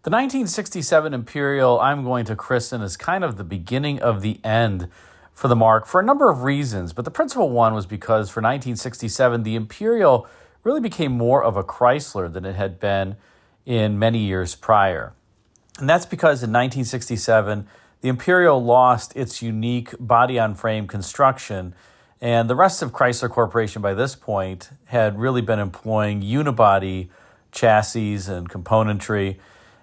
The 1967 Imperial I'm going to christen as kind of the beginning of the end for the Mark for a number of reasons, but the principal one was because for 1967, the Imperial really became more of a Chrysler than it had been in many years prior. And that's because in 1967, the Imperial lost its unique body-on-frame construction, and the rest of Chrysler Corporation by this point had really been employing unibody chassis and componentry.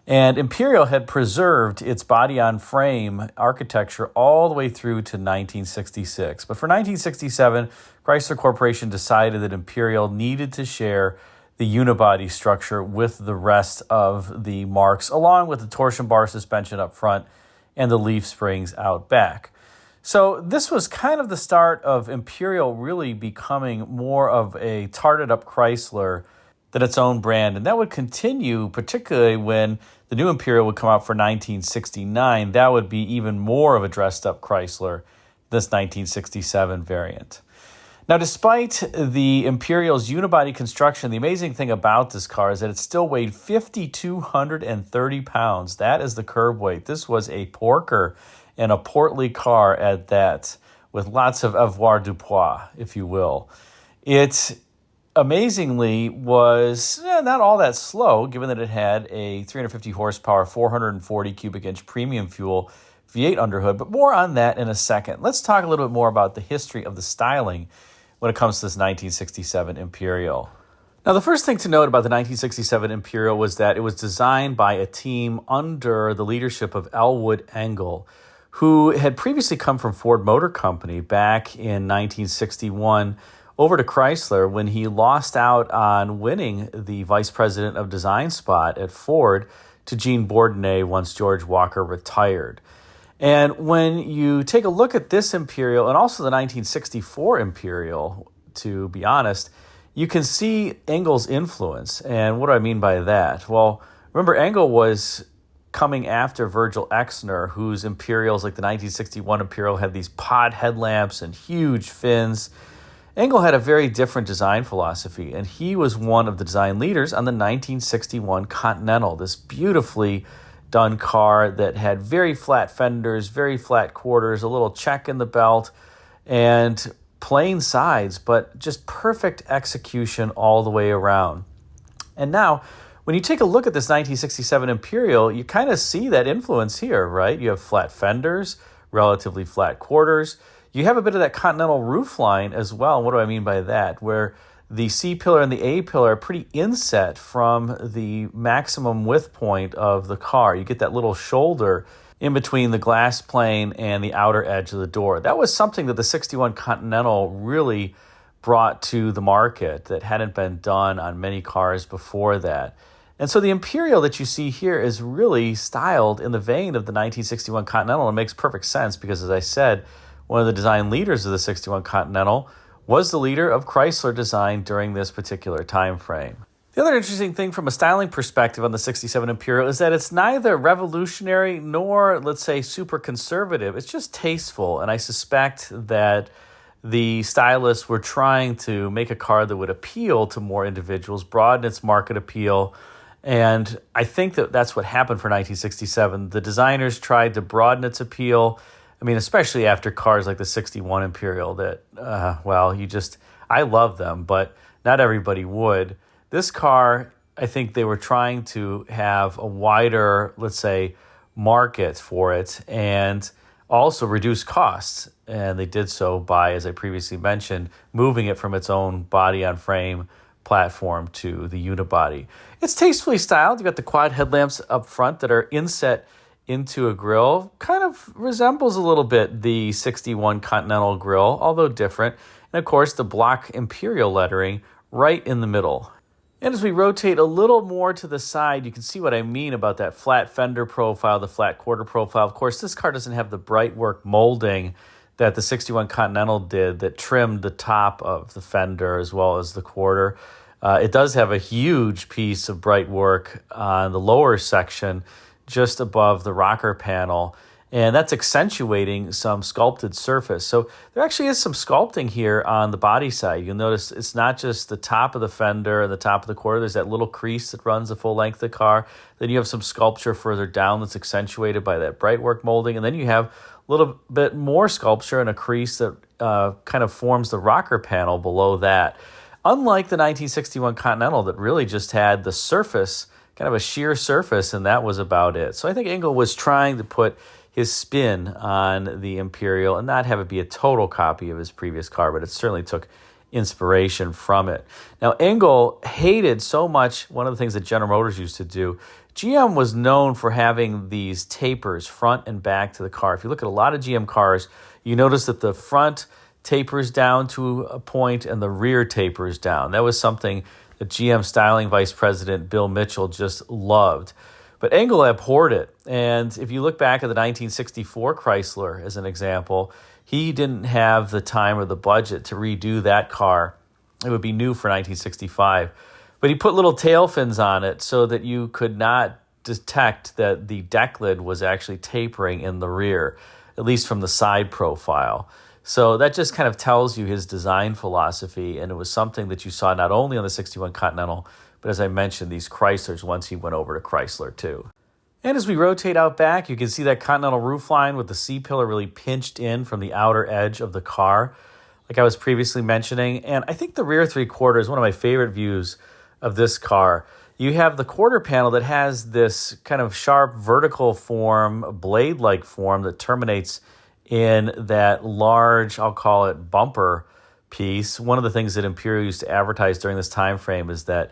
And Imperial had preserved its body-on-frame architecture all the way through to 1966. But for 1967, Chrysler Corporation decided that Imperial needed to share the unibody structure with the rest of the Marks, along with the torsion bar suspension up front and the leaf springs out back. So this was kind of the start of Imperial really becoming more of a tarted-up Chrysler than its own brand. And that would continue, particularly when the new Imperial would come out for 1969. That would be even more of a dressed-up Chrysler, this 1967 variant. Now, despite the Imperial's unibody construction, the amazing thing about this car is that it still weighed 5,230 pounds. That is the curb weight. This was a porker and a portly car at that, with lots of avoir du poids, if you will. It amazingly was not all that slow, given that it had a 350 horsepower, 440 cubic inch premium fuel V8 underhood, but more on that in a second. Let's talk a little bit more about the history of the styling when it comes to this 1967 Imperial. Now, the first thing to note about the 1967 Imperial was that it was designed by a team under the leadership of Elwood Engel, who had previously come from Ford Motor Company back in 1961 over to Chrysler when he lost out on winning the Vice President of Design spot at Ford to Gene Bourdonnais once George Walker retired. And when you take a look at this Imperial and also the 1964 Imperial, to be honest, you can see Engel's influence. And what do I mean by that? Well, remember, Engel was coming after Virgil Exner, whose Imperials, like the 1961 Imperial, had these pod headlamps and huge fins. Engel had a very different design philosophy, and he was one of the design leaders on the 1961 Continental, this beautifully done car that had very flat fenders, very flat quarters, a little check in the belt, and plain sides, but just perfect execution all the way around. And now, when you take a look at this 1967 Imperial, you kind of see that influence here, right? You have flat fenders, relatively flat quarters. You have a bit of that Continental roofline as well. What do I mean by that? Where the C-pillar and the A-pillar are pretty inset from the maximum width point of the car. You get that little shoulder in between the glass plane and the outer edge of the door. That was something that the 61 Continental really brought to the market that hadn't been done on many cars before that. And so the Imperial that you see here is really styled in the vein of the 1961 Continental. It makes perfect sense because, as I said, one of the design leaders of the 61 Continental was the leader of Chrysler design during this particular time frame. The other interesting thing from a styling perspective on the 67 Imperial is that it's neither revolutionary nor, let's say, super conservative. It's just tasteful, and I suspect that the stylists were trying to make a car that would appeal to more individuals, broaden its market appeal, and I think that that's what happened for 1967. The designers tried to broaden its appeal. I mean, especially after cars like the 61 Imperial that, I love them, but not everybody would. This car, I think they were trying to have a wider, let's say, market for it and also reduce costs. And they did so by, as I previously mentioned, moving it from its own body-on-frame platform to the unibody. It's tastefully styled. You've got the quad headlamps up front that are inset into a grille. Kind of resembles a little bit the 61 Continental grille, although different. And of course, the block Imperial lettering right in the middle. And as we rotate a little more to the side, you can see what I mean about that flat fender profile, the flat quarter profile. Of course, this car doesn't have the bright work molding that the 61 Continental did that trimmed the top of the fender as well as the quarter. It does have a huge piece of bright work on the lower section just above the rocker panel. and that's accentuating some sculpted surface. So there actually is some sculpting here on the body side. You'll notice it's not just the top of the fender and the top of the quarter. There's that little crease that runs the full length of the car. Then you have some sculpture further down that's accentuated by that brightwork molding. And then you have a little bit more sculpture and a crease that kind of forms the rocker panel below that. Unlike the 1961 Continental that really just had the surface, kind of a sheer surface, and that was about it. So I think Engel was trying to put his spin on the Imperial and not have it be a total copy of his previous car, but it certainly took inspiration from it. Now, Engel hated so much, one of the things that General Motors used to do, GM was known for having these tapers front and back to the car. If you look at a lot of GM cars, you notice that the front tapers down to a point and the rear tapers down. That was something that GM styling vice president Bill Mitchell just loved. But Engel abhorred it. And if you look back at the 1964 Chrysler as an example, he didn't have the time or the budget to redo that car. It would be new for 1965. But he put little tail fins on it so that you could not detect that the deck lid was actually tapering in the rear, at least from the side profile. So that just kind of tells you his design philosophy, and it was something that you saw not only on the 61 Continental, but as I mentioned, these Chryslers once he went over to Chrysler too. And as we rotate out back, you can see that Continental roofline with the C-pillar really pinched in from the outer edge of the car, like I was previously mentioning. And I think the rear three-quarter is one of my favorite views of this car. You have the quarter panel that has this kind of sharp vertical form, blade-like form that terminates in that large, I'll call it bumper piece. One of the things that Imperial used to advertise during this time frame is that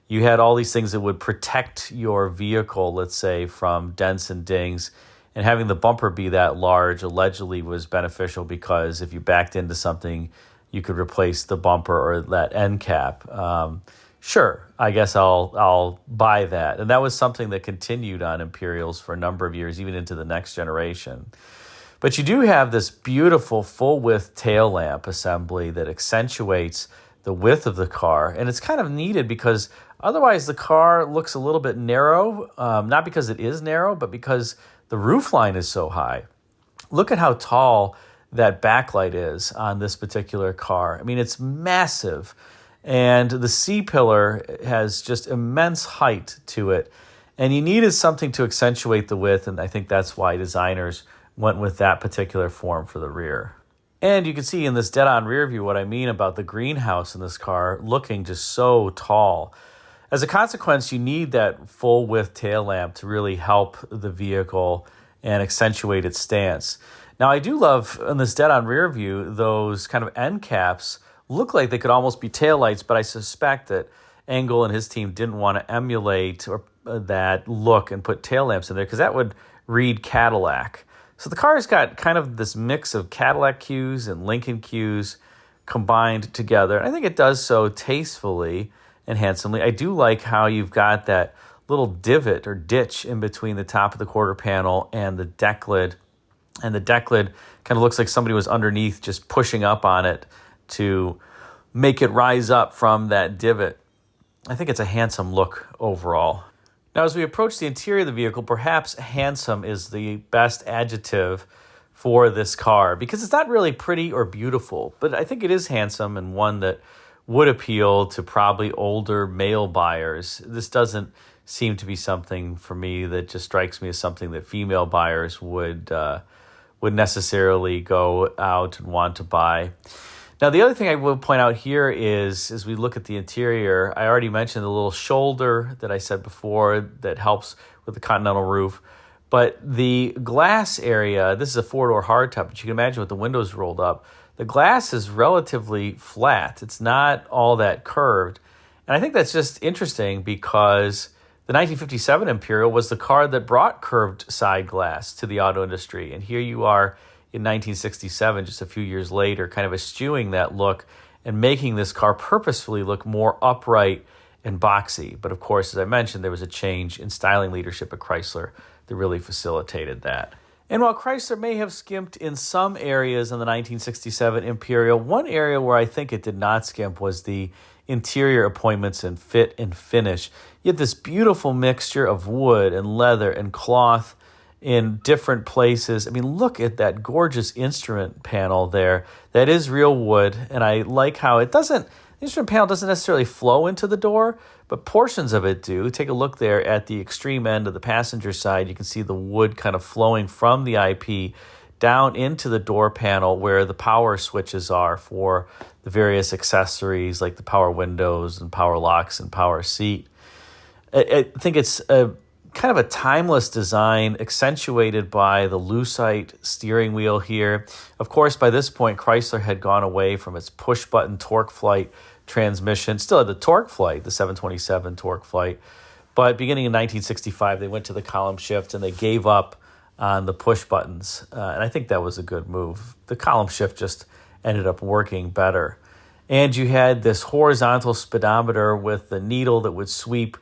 you had all these things that would protect your vehicle, let's say, from dents and dings. And having the bumper be that large allegedly was beneficial because if you backed into something, you could replace the bumper or that end cap. Sure, I guess I'll buy that. And that was something that continued on Imperials for a number of years, even into the next generation. But you do have this beautiful full-width tail lamp assembly that accentuates the width of the car. And it's kind of needed because otherwise the car looks a little bit narrow, not because it is narrow, but because the roofline is so high. Look at how tall that backlight is on this particular car. I mean, it's massive. And the C-pillar has just immense height to it. And you needed something to accentuate the width, and I think that's why designers went with that particular form for the rear. And you can see in this dead-on rear view what I mean about the greenhouse in this car looking just so tall. As a consequence, you need that full-width tail lamp to really help the vehicle and accentuate its stance. Now, I do love, in this dead-on rear view, those kind of end caps look like they could almost be taillights, but I suspect that Engel and his team didn't want to emulate that look and put tail lamps in there because that would read Cadillac. So the car's got kind of this mix of Cadillac cues and Lincoln cues combined together. And I think it does so tastefully and handsomely. I do like how you've got that little divot or ditch in between the top of the quarter panel and the deck lid. And the deck lid kind of looks like somebody was underneath just pushing up on it to make it rise up from that divot. I think it's a handsome look overall. Now, as we approach the interior of the vehicle, perhaps handsome is the best adjective for this car because it's not really pretty or beautiful, but I think it is handsome and one that would appeal to probably older male buyers. This doesn't seem to be something for me that just strikes me as something that female buyers would necessarily go out and want to buy. Now, the other thing I will point out here is, as we look at the interior, I already mentioned the little shoulder that I said before that helps with the Continental roof. But the glass area, this is a four-door hardtop, but you can imagine with the windows rolled up, the glass is relatively flat. It's not all that curved. And I think that's just interesting because the 1957 Imperial was the car that brought curved side glass to the auto industry. And here you are in 1967, just a few years later, kind of eschewing that look and making this car purposefully look more upright and boxy. But of course, as I mentioned, there was a change in styling leadership at Chrysler that really facilitated that. And while Chrysler may have skimped in some areas in the 1967 Imperial, one area where I think it did not skimp was the interior appointments and fit and finish. You had this beautiful mixture of wood and leather and cloth in different places. I mean, look at that gorgeous instrument panel there. That is real wood, and I like how the instrument panel doesn't necessarily flow into the door, but portions of it do. Take a look there at the extreme end of the passenger side. You can see the wood kind of flowing from the IP down into the door panel where the power switches are for the various accessories like the power windows and power locks and power seat. I think it's a kind of a timeless design accentuated by the Lucite steering wheel here. Of course, by this point, Chrysler had gone away from its push-button torque flight transmission, still had the torque flight, the 727 torque flight, but beginning in 1965, they went to the column shift and they gave up on the push buttons, and I think that was a good move. The column shift just ended up working better. And you had this horizontal speedometer with the needle that would sweep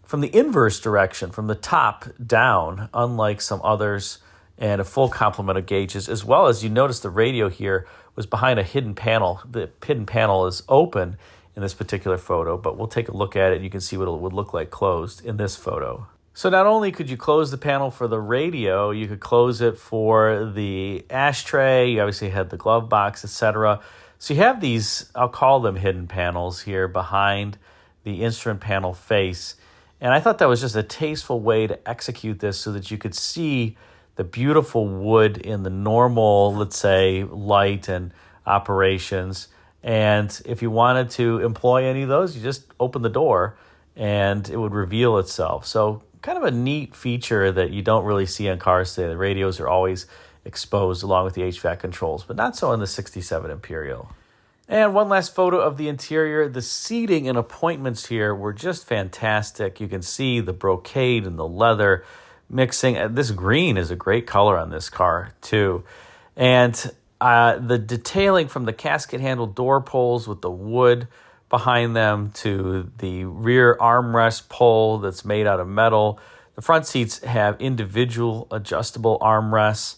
from the inverse direction, from the top down, unlike some others, and a full complement of gauges, as well as you notice the radio here was behind a hidden panel. The hidden panel is open in this particular photo, but we'll take a look at it and you can see what it would look like closed in this photo. So not only could you close the panel for the radio, you could close it for the ashtray. You obviously had the glove box, etc. So you have these, I'll call them hidden panels here behind the instrument panel face. And I thought that was just a tasteful way to execute this so that you could see the beautiful wood in the normal, let's say, light and operations. And if you wanted to employ any of those, you just open the door and it would reveal itself. So kind of a neat feature that you don't really see on cars today. The radios are always exposed along with the HVAC controls, but not so in the 67 Imperial. And one last photo of the interior. The seating and appointments here were just fantastic. You can see the brocade and the leather mixing. This green is a great color on this car too. And the detailing from the casket handle door pulls with the wood behind them to the rear armrest pole that's made out of metal. The front seats have individual adjustable armrests.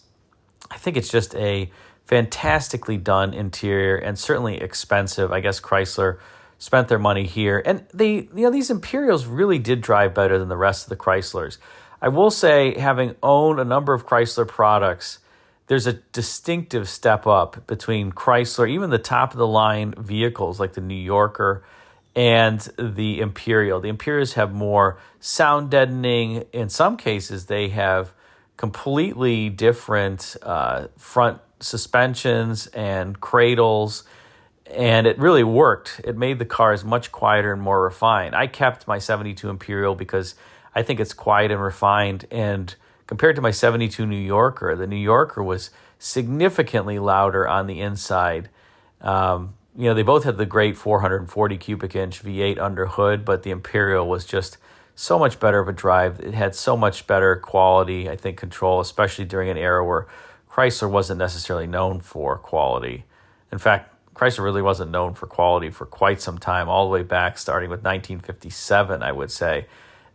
I think it's just a fantastically done interior and certainly expensive. I guess Chrysler spent their money here. And these Imperials really did drive better than the rest of the Chryslers. I will say, having owned a number of Chrysler products, there's a distinctive step up between Chrysler, even the top of the line vehicles like the New Yorker and the Imperial. The Imperials have more sound deadening. In some cases, they have completely different front suspensions and cradles, and it really worked. It made the cars much quieter and more refined. I kept my 72 Imperial because I think it's quiet and refined, and compared to my 72 New Yorker, the New Yorker was significantly louder on the inside. They both had the great 440 cubic inch V8 under hood, but the Imperial was just so much better of a drive. It had so much better quality, I think, control, especially during an era where Chrysler wasn't necessarily known for quality. In fact, Chrysler really wasn't known for quality for quite some time, all the way back, starting with 1957, I would say.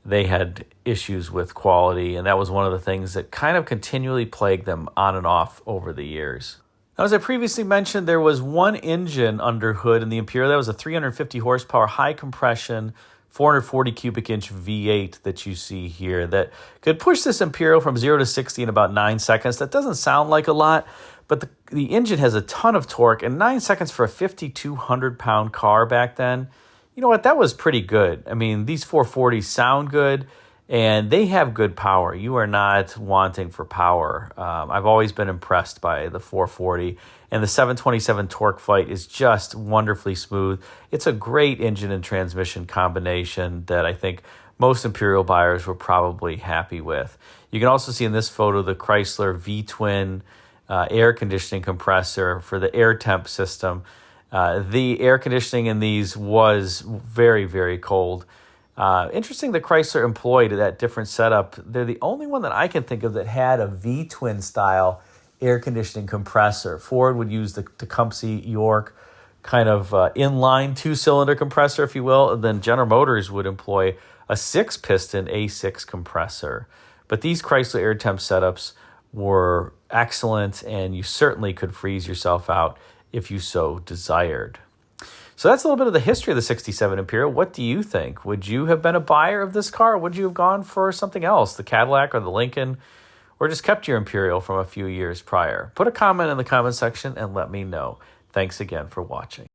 They had issues with quality, and that was one of the things that kind of continually plagued them on and off over the years. Now, as I previously mentioned, there was one engine under hood in the Imperial. That was a 350 horsepower, high compression, 440 cubic inch V8 that you see here that could push this Imperial from 0 to 60 in about 9 seconds. That doesn't sound like a lot, but the engine has a ton of torque, and 9 seconds for a 5,200-pound car back then, you know what, that was pretty good. I mean, these 440s sound good, and they have good power. You are not wanting for power. I've always been impressed by the 440, and the 727 torque flight is just wonderfully smooth. It's a great engine and transmission combination that I think most Imperial buyers were probably happy with. You can also see in this photo the Chrysler V-twin air conditioning compressor for the air temp system. The air conditioning in these was very, very cold. Interesting that Chrysler employed that different setup. They're the only one that I can think of that had a V-twin style air conditioning compressor. Ford would use the Tecumseh York kind of inline two-cylinder compressor, if you will, and then General Motors would employ a 6-piston A6 compressor. But these Chrysler air temp setups were excellent, and you certainly could freeze yourself out if you so desired. So that's a little bit of the history of the 67 Imperial. What do you think? Would you have been a buyer of this car, or would you have gone for something else, the Cadillac or the Lincoln? or just kept your Imperial from a few years prior? Put a comment in the comment section and let me know. Thanks again for watching.